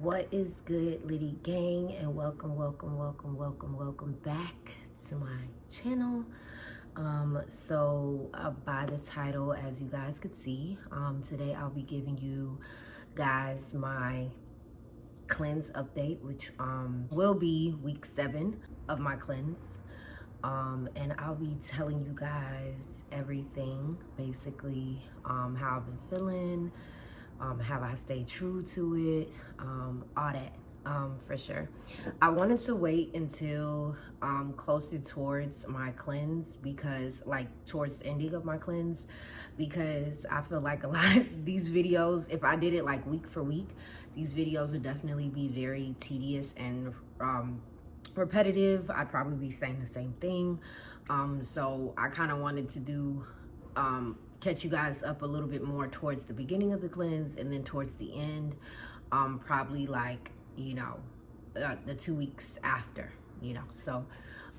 What is good, Liddy gang, and welcome back to my channel. By the title, as you guys could see, today I'll be giving you guys my cleanse update, which will be week 7 of my cleanse. And I'll be telling you guys everything, basically, how I've been feeling, have I stayed true to it, all that, for sure. I wanted to wait until closer towards my cleanse, because like towards the ending of my cleanse, because I feel like a lot of these videos, if I did it like week for week, these videos would definitely be very tedious and repetitive. I'd probably be saying the same thing. So I kind of wanted to do catch you guys up a little bit more towards the beginning of the cleanse, and then towards the end, probably like, you know, the 2 weeks after, you know. So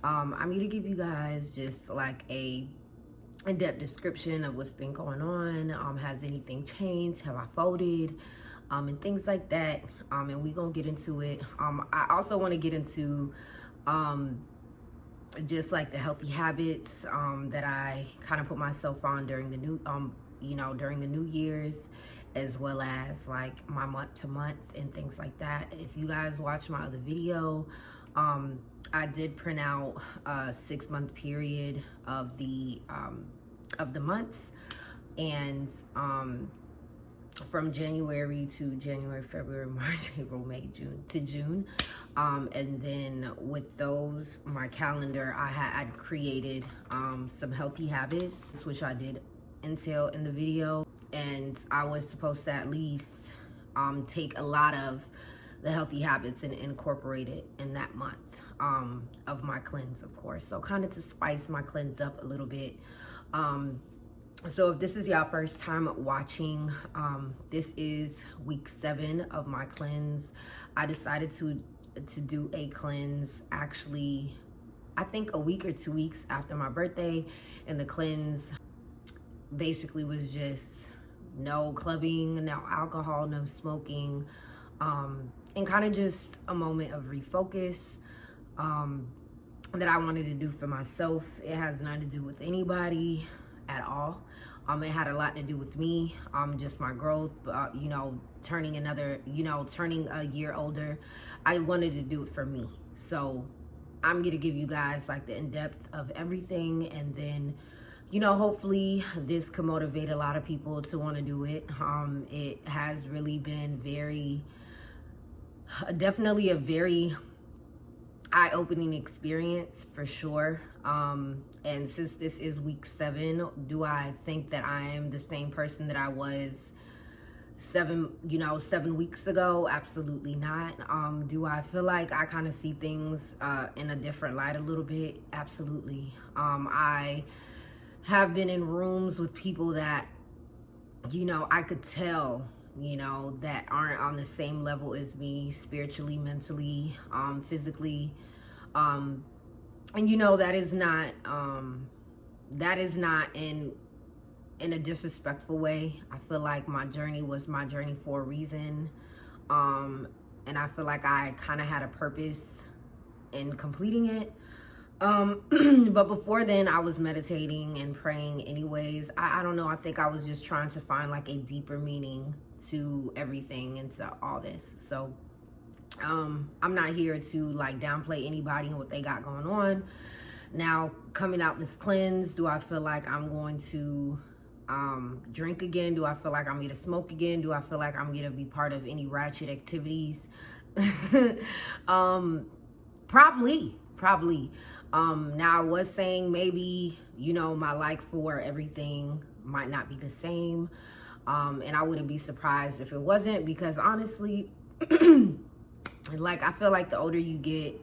I'm going to give you guys just like a in-depth description of what's been going on. Has anything changed? Have I folded? And things like that. And we're gonna get into it. I also want to get into just like the healthy habits that I kind of put myself on during the new during the New Year's, as well as like my month to month and things like that. If you guys watch my other video, I did print out a 6-month period of the months, and from January to January, February, March, April, May, June to June. And then with those, my calendar, I'd created some healthy habits, which I did entail in the video. And I was supposed to at least take a lot of the healthy habits and incorporate it in that month of my cleanse, of course. So kind of to spice my cleanse up a little bit. So if this is y'all first time watching, this is week 7 of my cleanse. I decided to do a cleanse actually, I think a week or 2 weeks after my birthday, and the cleanse basically was just no clubbing, no alcohol, no smoking, and kind of just a moment of refocus that I wanted to do for myself. It has nothing to do with anybody at all. It had a lot to do with me, just my growth, you know, turning a year older. I wanted to do it for me. So I'm gonna give you guys like the in-depth of everything, and then, you know, hopefully this can motivate a lot of people to want to do it. It has really been definitely a very eye-opening experience for sure. And since this is week 7, do I think that I am the same person that I was 7 weeks ago? Absolutely not. Do I feel like I kind of see things in a different light a little bit? Absolutely. I have been in rooms with people that, you know, I could tell, you know, that aren't on the same level as me, spiritually, mentally, physically. And you know, that is not in a disrespectful way. I feel like my journey was my journey for a reason. And I feel like I kind of had a purpose in completing it. But before then, I was meditating and praying anyways. I don't know. I think I was just trying to find like a deeper meaning to everything and to all this. So I'm not here to like downplay anybody and what they got going on. Now, coming out this cleanse, do I feel like I'm going to drink again? Do I feel like I'm gonna smoke again? Do I feel like I'm gonna be part of any ratchet activities? Probably. Now I was saying maybe, you know, my like for everything might not be the same. And I wouldn't be surprised if it wasn't, because honestly, like, I feel like the older you get,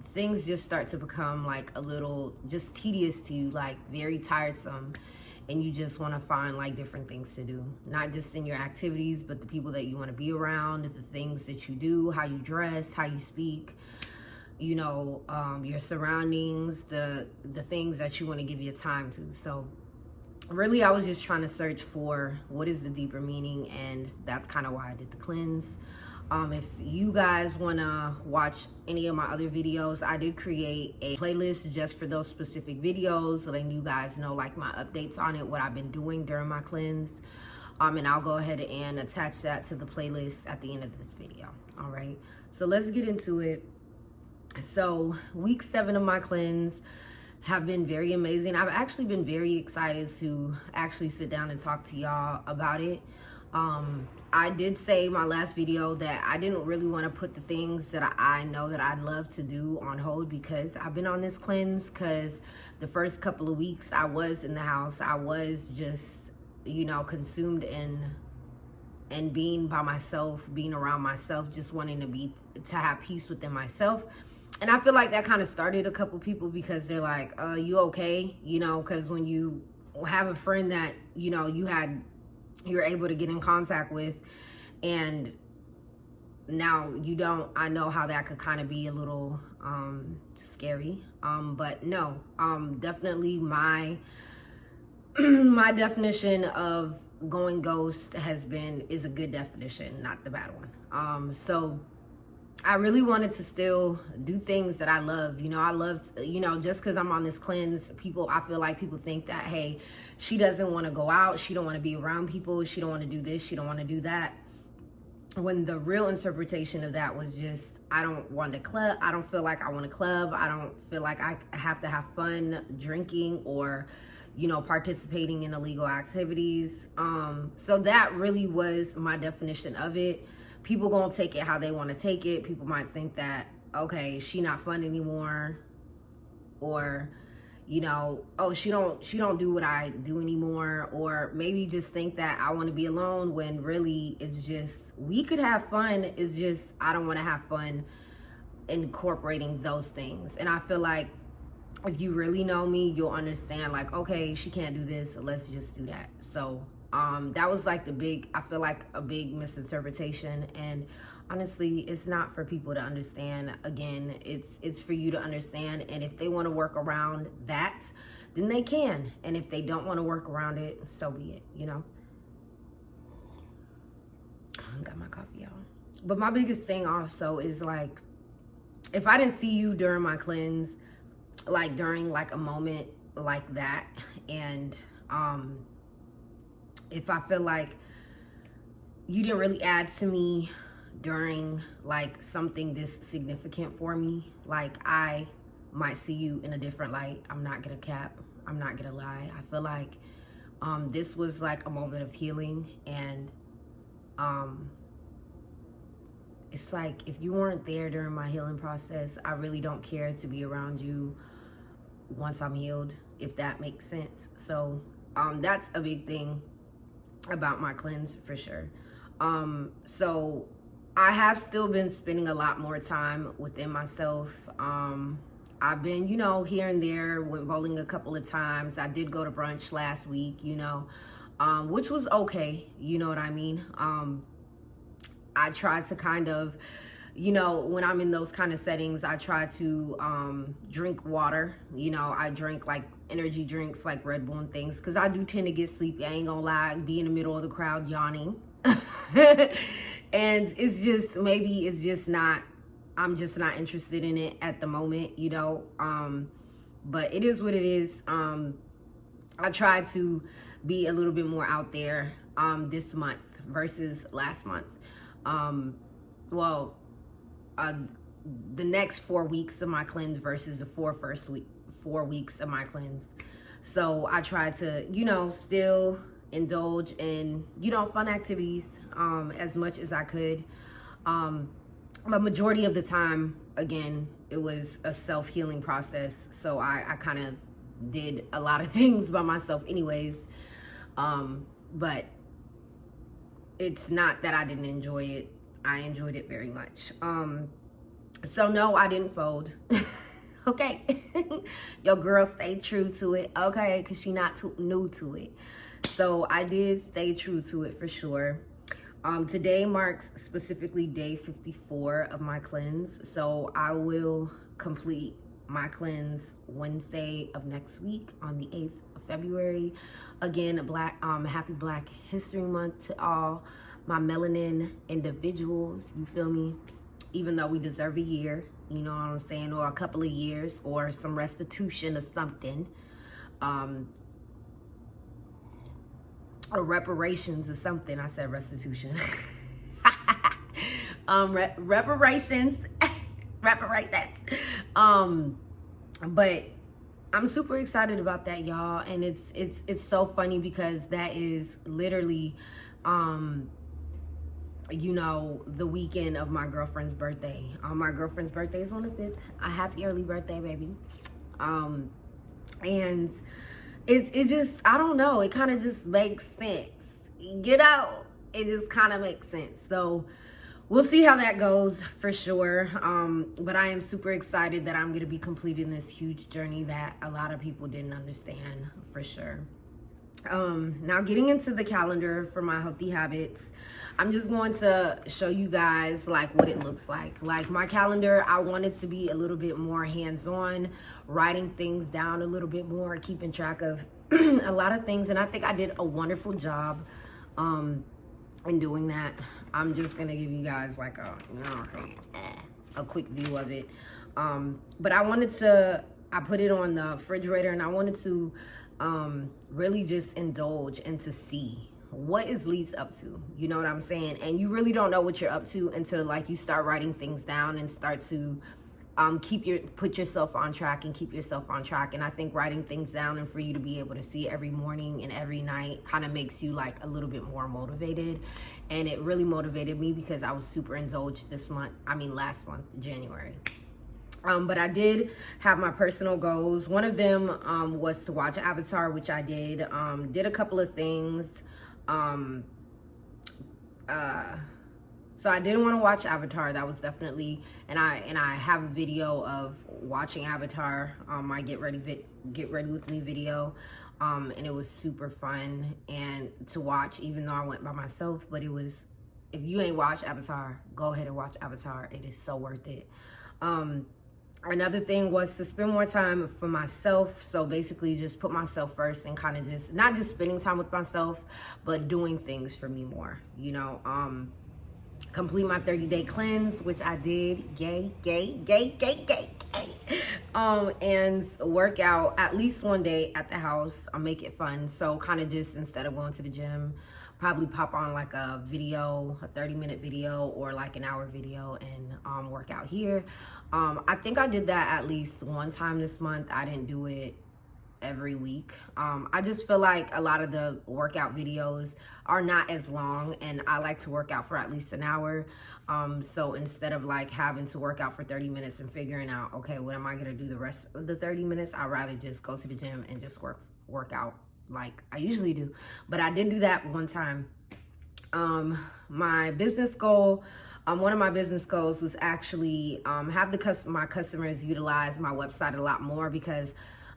things just start to become like a little just tedious to you, like very tiresome. And you just want to find like different things to do, not just in your activities, but the people that you want to be around, the things that you do, how you dress, how you speak, you know, your surroundings, the things that you want to give your time to. So really, I was just trying to search for what is the deeper meaning, and that's kind of why I did the cleanse. If you guys want to watch any of my other videos, I did create a playlist just for those specific videos, letting you guys know like my updates on it, what I've been doing during my cleanse. And I'll go ahead and attach that to the playlist at the end of this video. All right, so let's get into it. So week 7 of my cleanse have been very amazing. I've actually been very excited to actually sit down and talk to y'all about it. I did say in my last video that I didn't really want to put the things that I know that I'd love to do on hold, because I've been on this cleanse, because the first couple of weeks I was in the house, I was just, you know, consumed in and being by myself, being around myself, just wanting to have peace within myself. And I feel like that kind of started a couple people, because they're like, you okay? You know, because when you have a friend that, you know, you're able to get in contact with, and now you don't, I know how that could kind of be a little scary. But no, definitely my definition of going ghost is a good definition, not the bad one. So I really wanted to still do things that I love. You know, I loved, you know, just because I'm on this cleanse, I feel like people think that, hey, she doesn't want to go out, she don't want to be around people, she don't want to do this, she don't want to do that. When the real interpretation of that was just, I don't want to club, I don't feel like I want to club, I don't feel like I have to have fun drinking or, you know, participating in illegal activities. So that really was my definition of it. People gonna take it how they want to take it. People might think that, okay, she not fun anymore, or, you know, oh, she don't do what I do anymore, or maybe just think that I want to be alone, when really it's just, we could have fun, it's just I don't want to have fun incorporating those things. And I feel like if you really know me, you'll understand, like, okay, she can't do this, let's just do that. So that was like I feel like a big misinterpretation, and honestly, it's not for people to understand. Again, it's for you to understand, and if they want to work around that, then they can, and if they don't want to work around it, so be it, you know. I got my coffee, y'all. But my biggest thing also is, like, if I didn't see you during my cleanse, like during like a moment like that, and if I feel like you didn't really add to me during like something this significant for me, like, I might see you in a different light. I'm not gonna cap, I'm not gonna lie. I feel like this was like a moment of healing, and it's like, if you weren't there during my healing process, I really don't care to be around you once I'm healed, if that makes sense. So that's a big thing about my cleanse for sure. So I have still been spending a lot more time within myself. I've been, you know, here and there, went bowling a couple of times. I did go to brunch last week, you know, which was okay, you know what I mean? I try to kind of, you know, when I'm in those kind of settings, I try to drink water. You know, I drink like energy drinks like Red Bull and things, because I do tend to get sleepy. I ain't gonna lie, be in the middle of the crowd yawning. And it's just, maybe it's just not, I'm just not interested in it at the moment, you know. But it is what it is. I try to be a little bit more out there this month versus last month. The next 4 weeks of my cleanse versus the 4 weeks of my cleanse. So I try to, you know, still indulge in, you know, fun activities as much as I could. But majority of the time, again, it was a self-healing process. So I kind of did a lot of things by myself anyways. But it's not that I didn't enjoy it. I enjoyed it very much. So no, I didn't fold. Okay. Your girl stayed true to it. Okay, because she not too new to it. So I did stay true to it for sure. Today marks specifically day 54 of my cleanse. So I will complete my cleanse Wednesday of next week on the 8th of February. Again, happy Black History Month to all my melanin individuals. You feel me? Even though we deserve a year, you know what I'm saying, or a couple of years, or some restitution or something, or reparations or something. I said restitution. Reparations. Reparations. But I'm super excited about that, y'all, and it's so funny because that is literally you know, the weekend of my girlfriend's birthday. My girlfriend's birthday is on the 5th. A happy early birthday, baby. And it just, I don't know, it kind of just makes sense. You know, it just kind of makes sense. So we'll see how that goes for sure. But I am super excited that I'm going to be completing this huge journey that a lot of people didn't understand for sure. Now getting into the calendar for my healthy habits, I'm just going to show you guys like what it looks like. Like my calendar, I want it to be a little bit more hands-on, writing things down a little bit more, keeping track of a lot of things. And I think I did a wonderful job in doing that. I'm just gonna give you guys like a quick view of it. But I put it on the refrigerator, and I wanted to really just indulge and to see what is Lee's up to. You know what I'm saying? And you really don't know what you're up to until like you start writing things down and start to put yourself on track and keep yourself on track. And I think writing things down and for you to be able to see it every morning and every night kind of makes you like a little bit more motivated. And it really motivated me because I was super indulged last month, January. But I did have my personal goals. One of them was to watch Avatar, which I did. Did a couple of things. So I didn't want to watch Avatar. That was definitely, and I have a video of watching Avatar. My get ready with me video. And it was super fun and to watch, even though I went by myself. But it was, if you ain't watched Avatar, go ahead and watch Avatar. It is so worth it. Another thing was to spend more time for myself. So basically just put myself first and kind of just, not just spending time with myself, but doing things for me more, you know. Complete my 30-day cleanse, which I did. Yay. And work out at least one day at the house. I'll make it fun. So kind of just, instead of going to the gym, probably pop on like a video, a 30-minute video or like an hour video and work out here. I think I did that at least one time this month. I didn't do it every week. I just feel like a lot of the workout videos are not as long, and I like to work out for at least an hour. So instead of like having to work out for 30 minutes and figuring out, okay, what am I gonna do the rest of the 30 minutes? I'd rather just go to the gym and just work out like I usually do. But I did do that one time. My business goal, one of my business goals was actually have my customers utilize my website a lot more, because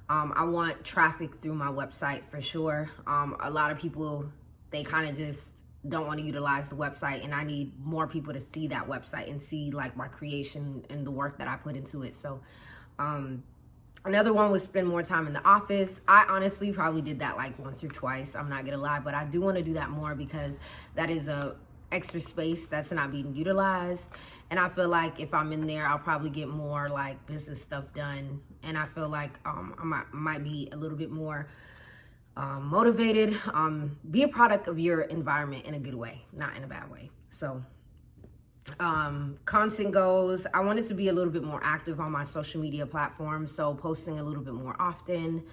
I want traffic through my website for sure. A lot of people, they kind of just don't want to utilize the website, and I need more people to see that website and see like my creation and the work that I put into it. So another one was spend more time in the office. I honestly probably did that like once or twice, I'm not gonna lie, but I do want to do that more because that is a extra space that's not being utilized. And I feel like if I'm in there, I'll probably get more like business stuff done. And I feel like I might be a little bit more motivated. Be a product of your environment in a good way, not in a bad way. So content goes, I wanted to be a little bit more active on my social media platforms, so posting a little bit more often.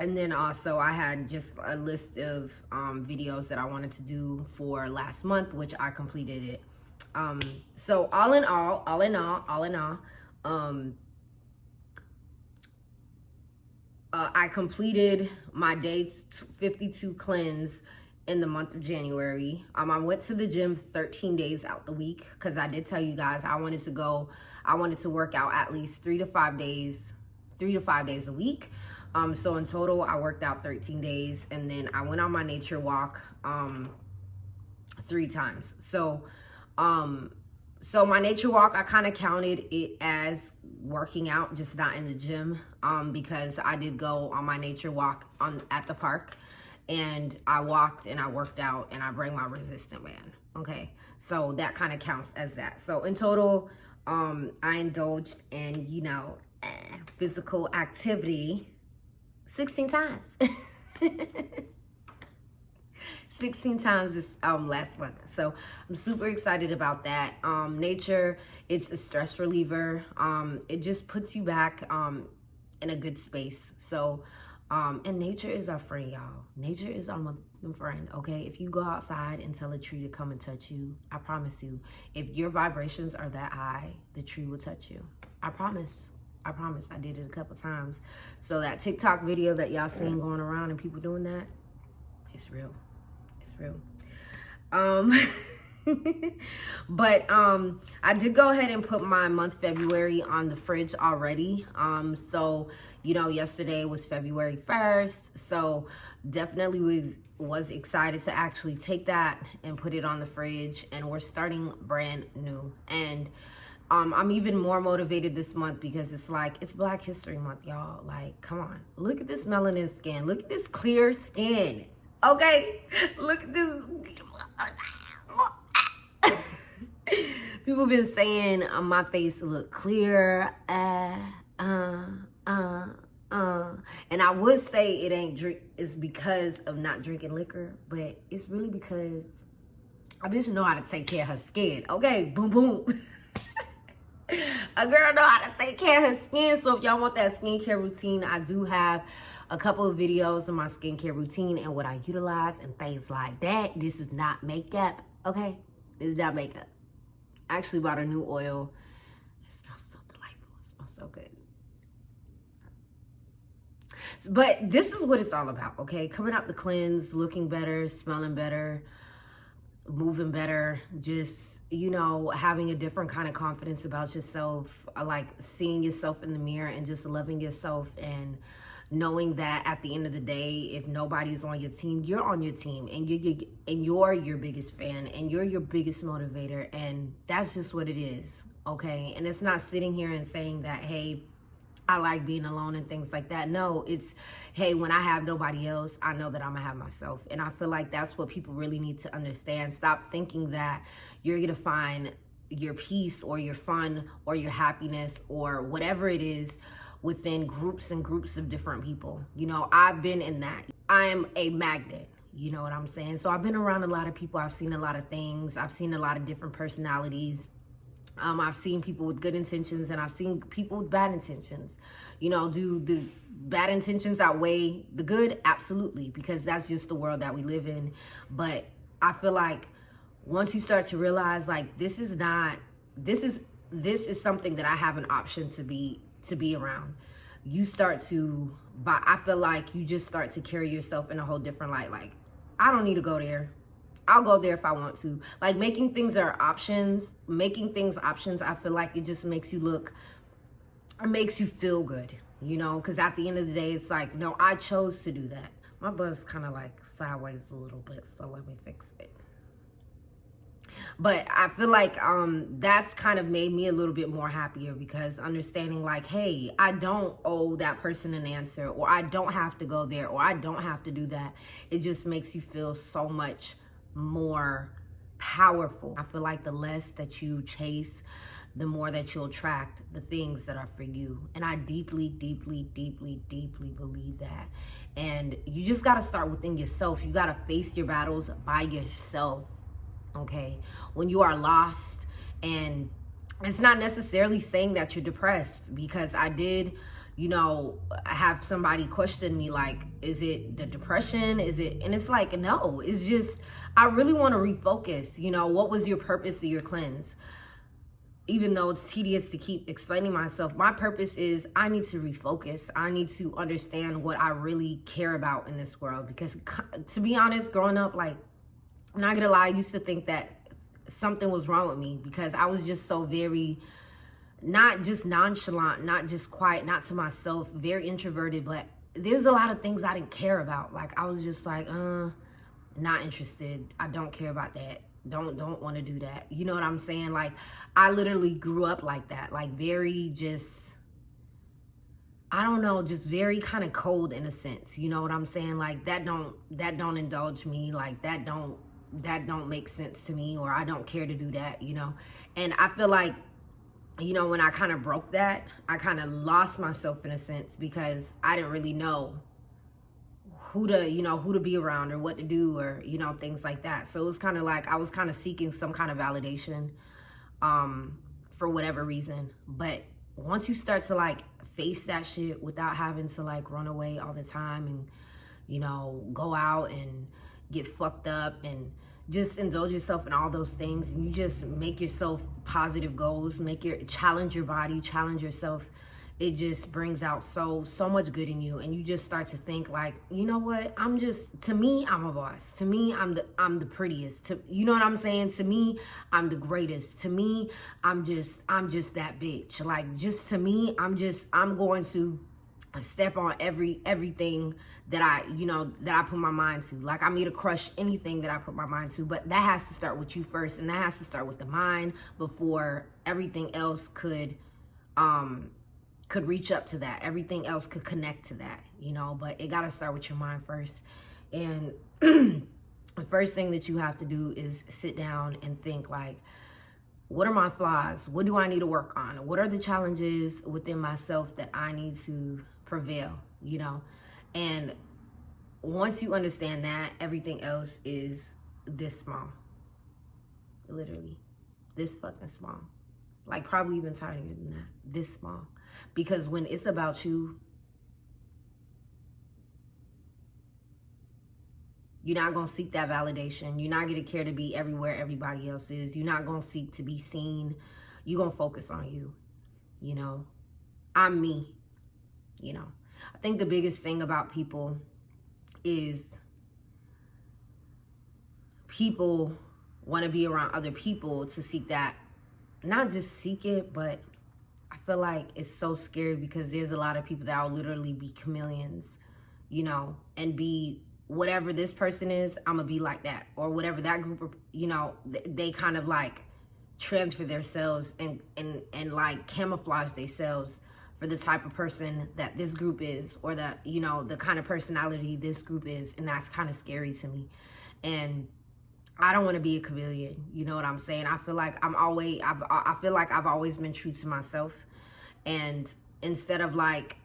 And then also I had just a list of videos that I wanted to do for last month, which I completed it. So all in all, I completed my day 52 cleanse in the month of January. I went to the gym 13 days out the week because I did tell you guys I wanted to work out at least 3 to 5 days a week. So in total, I worked out 13 days, and then I went on my nature walk 3 times. So my nature walk, I kind of counted it as working out, just not in the gym, because I did go on my nature walk at the park, and I walked and I worked out and I bring my resistant band. Okay, so that kind of counts as that. So in total, I indulged in, physical activity 16 times. 16 times this last month. So I'm super excited about that. Nature, it's a stress reliever. It just puts you back in a good space. So and nature is our friend, y'all. Nature is our friend. Okay, if you go outside and tell a tree to come and touch you, I promise you, if your vibrations are that high, the tree will touch you. I promise. I did it a couple times. So that TikTok video that y'all seen going around and people doing that, it's real. But I did go ahead and put my month February on the fridge already. So yesterday was February 1st, so definitely was excited to actually take that and put it on the fridge, and we're starting brand new. And I'm even more motivated this month because it's Black History Month, y'all. Like, come on, look at this melanin skin, look at this clear skin. Okay, look at this. People been saying my face look clear, and I would say it ain't it's because of not drinking liquor, but it's really because I bitch know how to take care of her skin. Okay, boom, boom. A girl know how to take care of her skin. So if y'all want that skincare routine, I do have a couple of videos of my skincare routine and what I utilize and things like that. This is not makeup, okay? This is not makeup. I actually bought a new oil. It smells so delightful. It smells so good. But this is what it's all about, okay? Coming out the cleanse, looking better, smelling better, moving better, just having a different kind of confidence about yourself, like seeing yourself in the mirror and just loving yourself, and knowing that at the end of the day, if nobody's on your team, you're on your team, and you're your biggest fan, and you're your biggest motivator, and that's just what it is, okay? And it's not sitting here and saying that, hey, I like being alone and things like that. No, it's, hey, when I have nobody else, I know that I'm gonna have myself. And I feel like that's what people really need to understand. Stop thinking that you're gonna find your peace or your fun or your happiness or whatever it is within groups and groups of different people. I've been in that. I am a magnet. You know what I'm saying? So I've been around a lot of people. I've seen a lot of things. I've seen a lot of different personalities. I've seen people with good intentions, and I've seen people with bad intentions. Do the bad intentions outweigh the good? Absolutely, because that's just the world that we live in. But I feel like once you start to realize, like, this is something that I have an option to be around, you start to, I feel like you just start to carry yourself in a whole different light. Like, I don't need to go there. I'll go there if I want to. Like, making things options, I feel like it just makes you feel good, because at the end of the day, it's like, no, I chose to do that. My butt's kind of like sideways a little bit, so let me fix it. But I feel like that's kind of made me a little bit more happier, because understanding, like, hey, I don't owe that person an answer, or I don't have to go there, or I don't have to do that. It just makes you feel so much more powerful. I feel like the less that you chase, the more that you'll attract the things that are for you. And I deeply, deeply, deeply, deeply believe that. And you just got to start within yourself. You got to face your battles by yourself, okay? When you are lost, and it's not necessarily saying that you're depressed, because I did have somebody question me, like, is it the depression? Is it? And it's like, no, it's just, I really want to refocus. What was your purpose of your cleanse? even though it's tedious to keep explaining myself, my purpose is I need to refocus. I need to understand what I really care about in this world. Because to be honest, growing up, like, I'm not gonna lie, I used to think that something was wrong with me because I was just so very, not just nonchalant, not just quiet, not to myself, very introverted, but there's a lot of things I didn't care about. Like, I was just like, not interested. I don't care about that. Don't want to do that. You know what I'm saying? Like, I literally grew up like that. Like, very just, I don't know, just very kind of cold in a sense. You know what I'm saying? Like, that don't indulge me. Like, that don't make sense to me, or I don't care to do that, you know? And I feel like, you know, when I kind of broke that, I kind of lost myself in a sense because I didn't really know who to be around or what to do, or, you know, things like that. So it was kind of like I was kind of seeking some kind of validation for whatever reason. But once you start to like face that shit without having to like run away all the time and, you know, go out and get fucked up and just indulge yourself in all those things, and you just make yourself positive goals, challenge your body, challenge yourself, it just brings out so much good in you. And you just start to think like, you know what, to me, I'm a boss. To me, I'm the prettiest. You know what I'm saying? To me, I'm the greatest. To me, I'm just that bitch. Like, just to me, I'm going to step on everything that I put my mind to. Like, I'm here to crush anything that I put my mind to, but that has to start with you first, and that has to start with the mind before everything else could reach up to that. Everything else could connect to that, you know, but it got to start with your mind first. And the first thing that you have to do is sit down and think like, what are my flaws? What do I need to work on? What are the challenges within myself that I need to prevail, you know? And once you understand that, everything else is this small. Literally, this fucking small. Like, probably even tinier than that. This small. Because when it's about you, you're not going to seek that validation. You're not going to care to be everywhere everybody else is. You're not going to seek to be seen. You're going to focus on you. You know, I'm me. You know, I think the biggest thing about people is people want to be around other people to seek that. Not just seek it, but I feel like it's so scary because there's a lot of people that will literally be chameleons, you know, and be whatever this person is, I'm gonna be like that, or whatever that group of, you know, they kind of like transfer themselves and like camouflage themselves for the type of person that this group is, or that, you know, the kind of personality this group is. And that's kind of scary to me. And I don't want to be a chameleon. You know what I'm saying? I feel like I feel like I've always been true to myself. And instead of like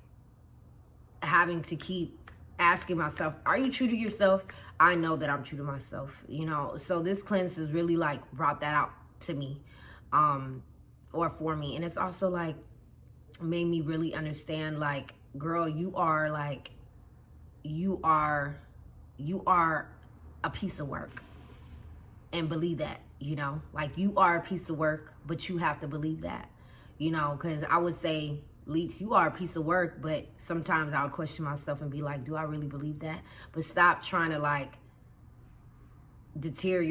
having to keep asking myself, are you true to yourself? I know that I'm true to myself, you know? So this cleanse has really like brought that out to me, or for me. And it's also like made me really understand, like, girl, you are a piece of work. And believe that, you know, like, you are a piece of work, but you have to believe that, you know, because I would say, Leets, you are a piece of work, but sometimes I would question myself and be like, do I really believe that? But stop trying to like deter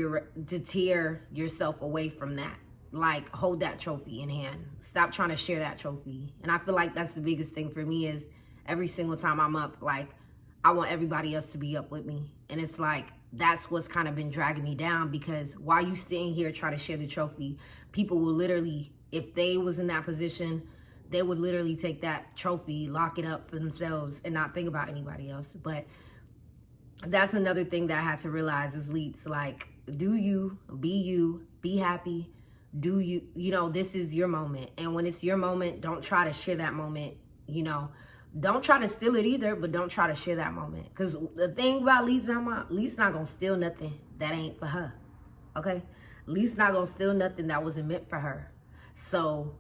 yourself away from that. Like, hold that trophy in hand. Stop trying to share that trophy. And I feel like that's the biggest thing for me is every single time I'm up, like, I want everybody else to be up with me. And it's like, that's what's kind of been dragging me down, because while you sitting here trying to share the trophy, people will literally, if they was in that position, they would literally take that trophy, lock it up for themselves, and not think about anybody else. But that's another thing that I had to realize is, Leets, like, do you, be happy, do you, you know, this is your moment. And when it's your moment, don't try to share that moment, you know. Don't try to steal it either, but don't try to share that moment. Because the thing about Leets not going to steal nothing that ain't for her, okay? Leets not going to steal nothing that wasn't meant for her. So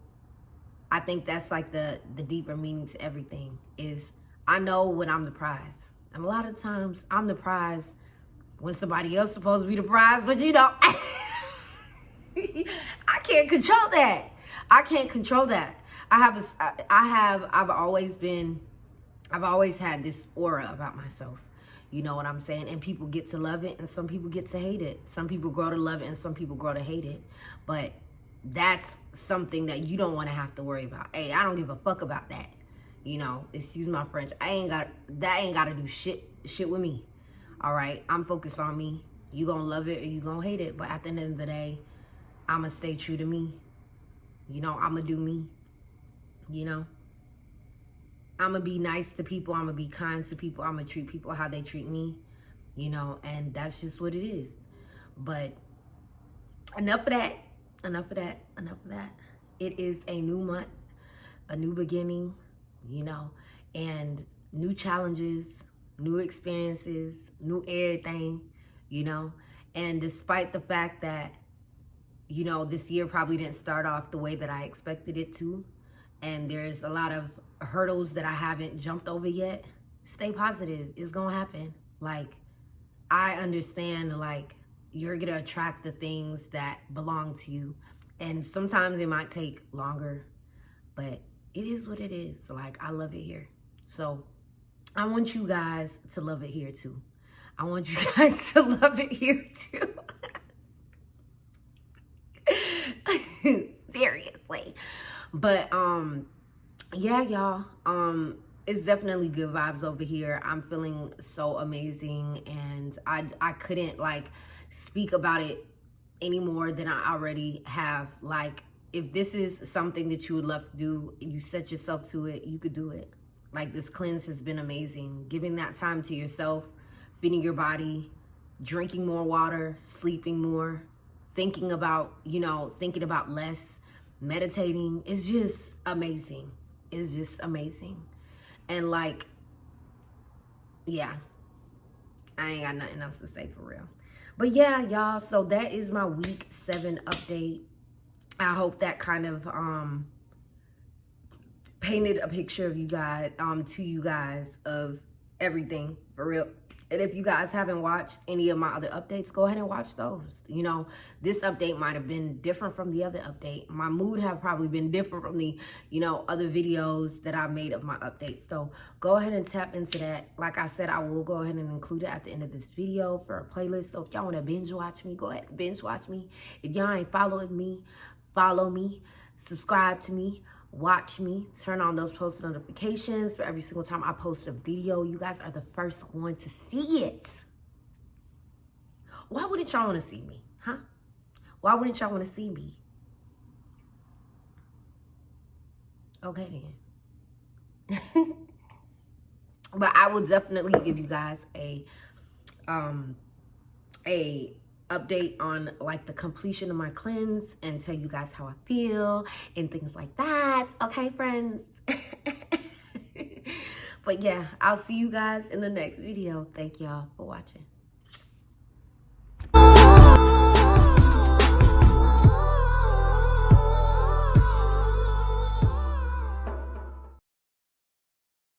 I think that's like the deeper meaning to everything is, I know when I'm the prize. And a lot of times I'm the prize when somebody else is supposed to be the prize, but you know, I can't control that. I can't control that. I've always had this aura about myself. You know what I'm saying? And people get to love it and some people get to hate it. Some people grow to love it and some people grow to hate it. But that's something that you don't want to have to worry about. Hey, I don't give a fuck about that. You know, excuse my French. That ain't got to do shit with me. All right? I'm focused on me. You gonna love it or you gonna hate it. But at the end of the day, I'm gonna stay true to me. You know, I'm gonna do me. You know? I'm going to be nice to people. I'm going to be kind to people. I'm going to treat people how they treat me, you know, and that's just what it is. But enough of that. Enough of that. Enough of that. It is a new month, a new beginning, you know, and new challenges, new experiences, new everything, you know. And despite the fact that, you know, this year probably didn't start off the way that I expected it to, and there's a lot of hurdles that I haven't jumped over yet, stay positive. It's gonna happen. Like, I understand, like, you're gonna attract the things that belong to you. And sometimes it might take longer, but it is what it is. Like, I love it here. So I want you guys to love it here too. I want you guys to love it here too. Seriously. But yeah, y'all, it's definitely good vibes over here. I'm feeling so amazing, and I couldn't like speak about it any more than I already have. Like, if this is something that you would love to do, you set yourself to it, you could do it. Like, this cleanse has been amazing. Giving that time to yourself, feeding your body, drinking more water, sleeping more, thinking about less, meditating. It's just amazing. It's just amazing. And like, yeah, I ain't got nothing else to say for real. But yeah, y'all, so that is my week 7 update. I hope that kind of painted a picture of you guys, to you guys, of everything for real. And if you guys haven't watched any of my other updates, go ahead and watch those. You know, this update might have been different from the other update. My mood have probably been different from the, you know, other videos that I made of my updates. So go ahead and tap into that. Like I said, I will go ahead and include it at the end of this video for a playlist. So if y'all want to binge watch me, go ahead and binge watch me. If y'all ain't following me, follow me, subscribe to me. Watch me, turn on those post notifications for every single time I post a video. You guys are the first one to see it. Why wouldn't y'all want to see me? Huh? Why wouldn't y'all want to see me? Okay then. But I will definitely give you guys a update on like the completion of my cleanse and tell you guys how I feel and things like that. Okay, friends? But yeah, I'll see you guys in the next video. Thank y'all for watching.